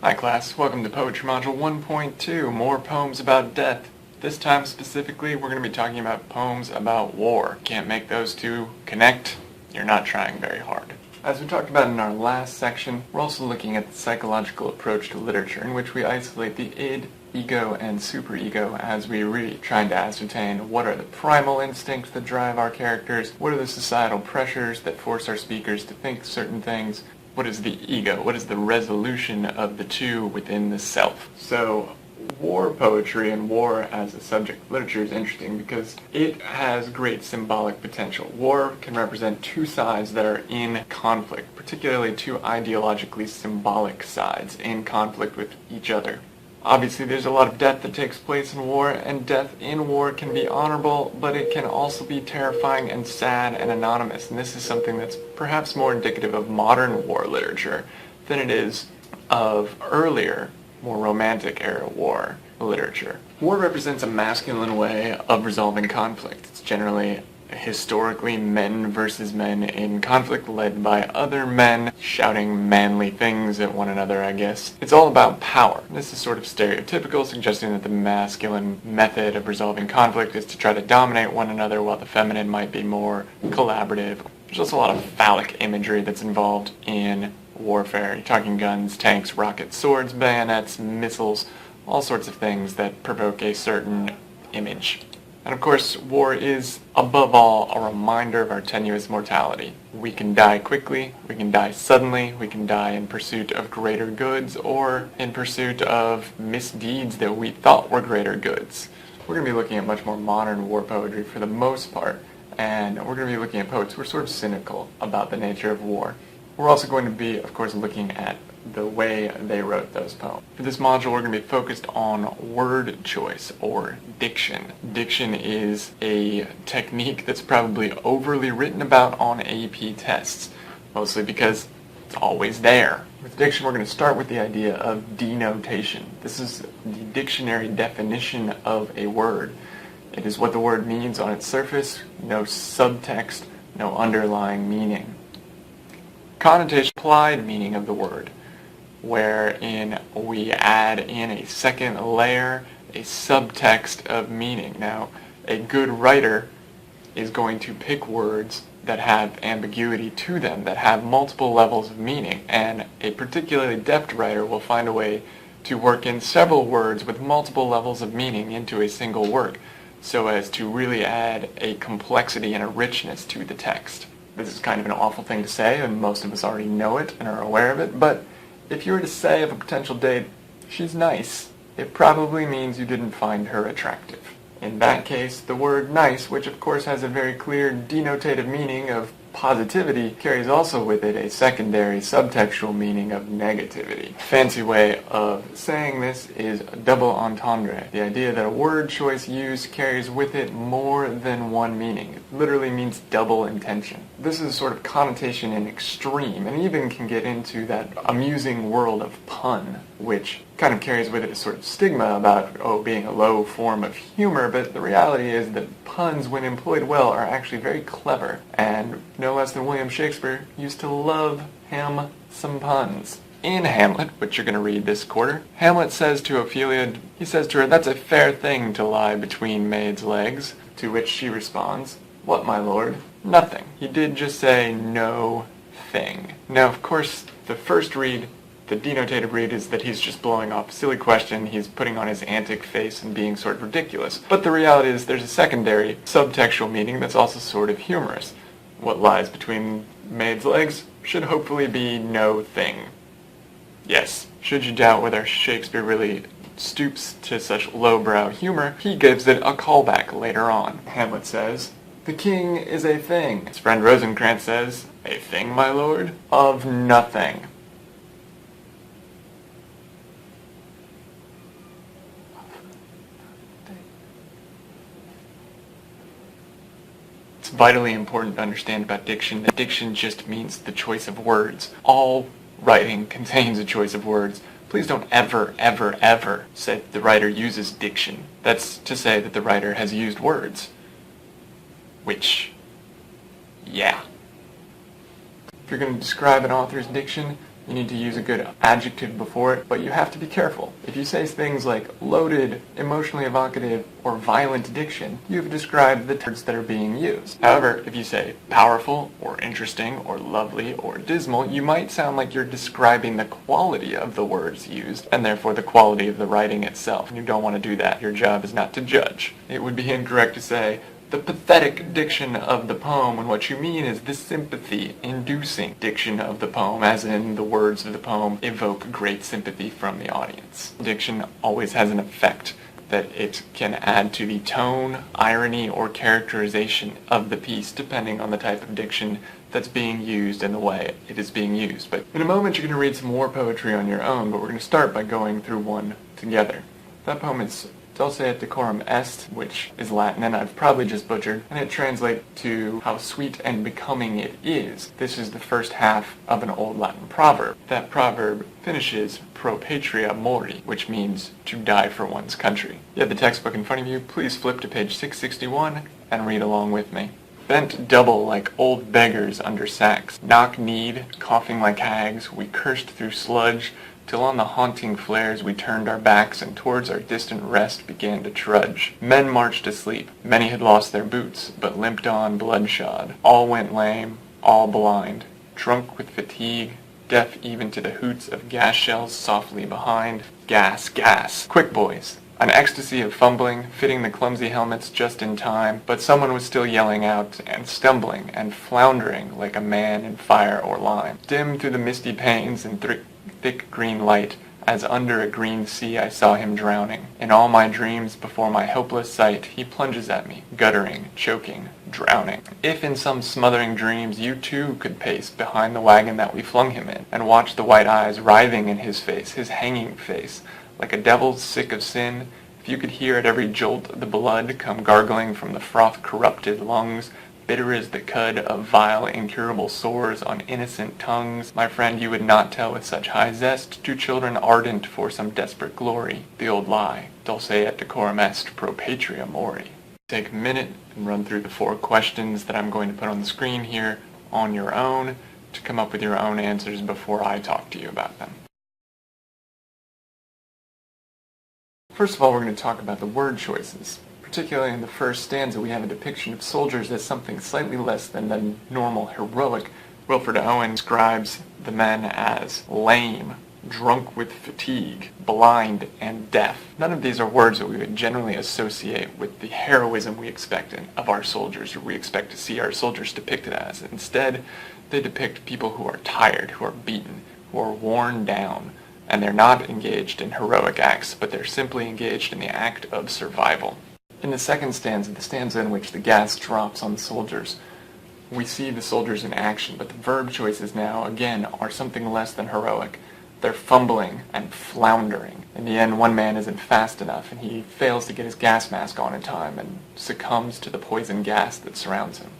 Hi class, welcome to Poetry Module 1.2, more poems about death. This time specifically, we're going to be talking about poems about war. Can't make those two connect? You're not trying very hard. As we talked about in our last section, we're also looking at the psychological approach to literature, in which we isolate the id, ego, and superego as we read, trying to ascertain what are the primal instincts that drive our characters, what are the societal pressures that force our speakers to think certain things, what is the ego, what is the resolution of the two within the self. So war poetry and war as a subject of literature is interesting because it has great symbolic potential. War can represent two sides that are in conflict, particularly two ideologically symbolic sides in conflict with each other. Obviously, there's a lot of death that takes place in war, and death in war can be honorable, but it can also be terrifying and sad and anonymous, and this is something that's perhaps more indicative of modern war literature than it is of earlier, more romantic era war literature. War represents a masculine way of resolving conflict. It's generally historically men versus men in conflict led by other men shouting manly things at one another, I guess. It's all about power. This is sort of stereotypical, suggesting that the masculine method of resolving conflict is to try to dominate one another while the feminine might be more collaborative. There's also a lot of phallic imagery that's involved in warfare. You're talking guns, tanks, rockets, swords, bayonets, missiles, all sorts of things that provoke a certain image. And of course, war is, above all, a reminder of our tenuous mortality. We can die quickly, we can die suddenly, we can die in pursuit of greater goods, or in pursuit of misdeeds that we thought were greater goods. We're going to be looking at much more modern war poetry for the most part, and we're going to be looking at poets who are sort of cynical about the nature of war. We're also going to be, of course, looking at the way they wrote those poems. For this module, we're going to be focused on word choice, or diction. Diction is a technique that's probably overly written about on AP tests, mostly because it's always there. With diction, we're going to start with the idea of denotation. This is the dictionary definition of a word. It is what the word means on its surface, no subtext, no underlying meaning. Connotation, applied meaning of the word, wherein we add in a second layer, a subtext of meaning. Now, a good writer is going to pick words that have ambiguity to them, that have multiple levels of meaning, and a particularly deft writer will find a way to work in several words with multiple levels of meaning into a single work, so as to really add a complexity and a richness to the text. This is kind of an awful thing to say, and most of us already know it and are aware of it, but if you were to say of a potential date, she's nice, it probably means you didn't find her attractive. In that case, the word nice, which of course has a very clear denotative meaning of positivity, carries also with it a secondary subtextual meaning of negativity. A fancy way of saying this is double entendre, the idea that a word choice used carries with it more than one meaning. It literally means double intention. This is a sort of connotation in extreme, and even can get into that amusing world of pun, which kind of carries with it a sort of stigma about, being a low form of humor, but the reality is that puns, when employed well, are actually very clever, and no less than William Shakespeare used to love him some puns. In Hamlet, which you're going to read this quarter, Hamlet says to Ophelia, he says to her, "That's a fair thing to lie between maids' legs," to which she responds, "What, my lord? Nothing." He did just say no thing. Now, of course, the first read, the denotative read, is that he's just blowing off a silly question, he's putting on his antic face and being sort of ridiculous. But the reality is there's a secondary subtextual meaning that's also sort of humorous. What lies between maids' legs should hopefully be no thing. Yes, should you doubt whether Shakespeare really stoops to such lowbrow humor, he gives it a callback later on. Hamlet says, "The king is a thing." His friend Rosencrantz says, "A thing, my lord? Of nothing." It's vitally important to understand about diction that diction just means the choice of words. All writing contains a choice of words. Please don't ever, ever, ever say that the writer uses diction. That's to say that the writer has used words. Which, yeah. If you're going to describe an author's diction, You need to use a good adjective before it, but you have to be careful. If you say things like loaded, emotionally evocative, or violent diction, you've described the words that are being used. However, if you say powerful, or interesting, or lovely, or dismal, you might sound like you're describing the quality of the words used, and therefore the quality of the writing itself. And you don't want to do that. Your job is not to judge. It would be incorrect to say, the pathetic diction of the poem, when what you mean is the sympathy-inducing diction of the poem, as in the words of the poem evoke great sympathy from the audience. Diction always has an effect that it can add to the tone, irony, or characterization of the piece, depending on the type of diction that's being used and the way it is being used. But in a moment you're going to read some more poetry on your own, but we're going to start by going through one together. That poem is Dulce et decorum est, which is Latin, and I've probably just butchered, and it translates to how sweet and becoming it is. This is the first half of an old Latin proverb. That proverb finishes pro patria mori, which means to die for one's country. You have the textbook in front of you. Please flip to page 661 and read along with me. Bent double like old beggars under sacks, knock-kneed, coughing like hags, we cursed through sludge, till on the haunting flares we turned our backs and towards our distant rest began to trudge. Men marched asleep. Many had lost their boots, but limped on bloodshod. All went lame, all blind, drunk with fatigue, deaf even to the hoots of gas shells softly behind. Gas, gas. Quick, boys. An ecstasy of fumbling, fitting the clumsy helmets just in time, but someone was still yelling out and stumbling and floundering like a man in fire or lime. Dim through the misty panes and thick green light, as under a green sea I saw him drowning. In all my dreams, before my helpless sight, he plunges at me, guttering, choking, drowning. If in some smothering dreams you too could pace behind the wagon that we flung him in, and watch the white eyes writhing in his face, his hanging face, like a devil sick of sin, if you could hear at every jolt the blood come gargling from the froth-corrupted lungs, bitter as the cud of vile, incurable sores on innocent tongues, my friend, you would not tell with such high zest to children ardent for some desperate glory the old lie, dulce et decorum est pro patria mori. Take a minute and run through the 4 questions that I'm going to put on the screen here on your own to come up with your own answers before I talk to you about them. First of all, we're going to talk about the word choices. Particularly in the first stanza, we have a depiction of soldiers as something slightly less than the normal heroic. Wilfred Owen describes the men as lame, drunk with fatigue, blind, and deaf. None of these are words that we would generally associate with the heroism we expect of our soldiers, or we expect to see our soldiers depicted as. Instead, they depict people who are tired, who are beaten, who are worn down, and they're not engaged in heroic acts, but they're simply engaged in the act of survival. In the second stanza, the stanza in which the gas drops on the soldiers, we see the soldiers in action, but the verb choices now, again, are something less than heroic. They're fumbling and floundering. In the end, one man isn't fast enough, and he fails to get his gas mask on in time and succumbs to the poison gas that surrounds him.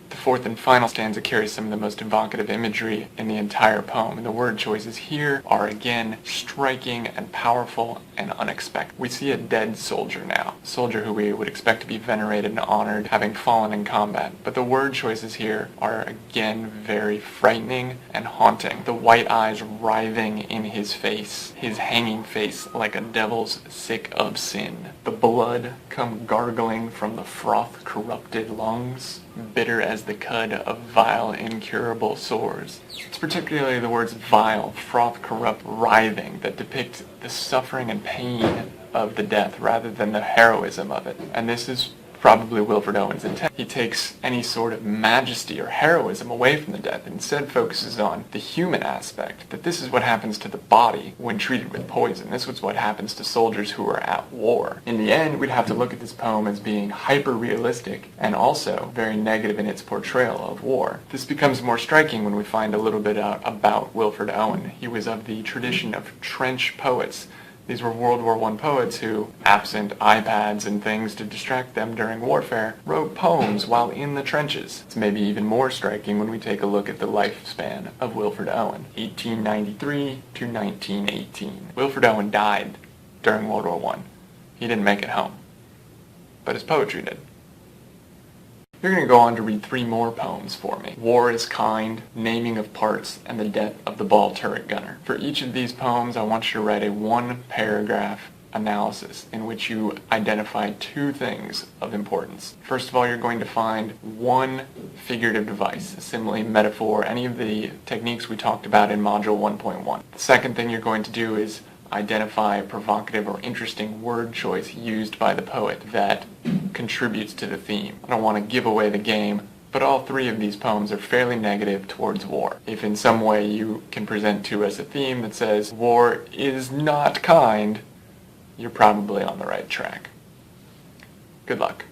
The fourth and final stanza carries some of the most evocative imagery in the entire poem, and the word choices here are again striking and powerful and unexpected. We see a dead soldier now, a soldier who we would expect to be venerated and honored, having fallen in combat, but the word choices here are again very frightening and haunting. The white eyes writhing in his face, his hanging face like a devil's sick of sin. The blood come gargling from the froth-corrupted lungs, bitter as the cud of vile, incurable sores. It's particularly the words vile, froth, corrupt, writhing that depict the suffering and pain of the death rather than the heroism of it. And this is probably Wilfred Owen's intent. He takes any sort of majesty or heroism away from the death and instead focuses on the human aspect, that this is what happens to the body when treated with poison. This is what happens to soldiers who are at war. In the end, we'd have to look at this poem as being hyper-realistic and also very negative in its portrayal of war. This becomes more striking when we find a little bit out about Wilfred Owen. He was of the tradition of trench poets. These were World War I poets who, absent iPads and things to distract them during warfare, wrote poems while in the trenches. It's maybe even more striking when we take a look at the lifespan of Wilfred Owen, 1893 to 1918. Wilfred Owen died during World War I. He didn't make it home, but his poetry did. You're going to go on to read 3 more poems for me. War is Kind, Naming of Parts, and The Death of the Ball Turret Gunner. For each of these poems, I want you to write a 1-paragraph analysis in which you identify 2 things of importance. First of all, you're going to find 1 figurative device, a simile, metaphor, any of the techniques we talked about in Module 1.1. The second thing you're going to do is identify a provocative or interesting word choice used by the poet that contributes to the theme. I don't want to give away the game, but all 3 of these poems are fairly negative towards war. If in some way you can present to us a theme that says war is not kind, you're probably on the right track. Good luck.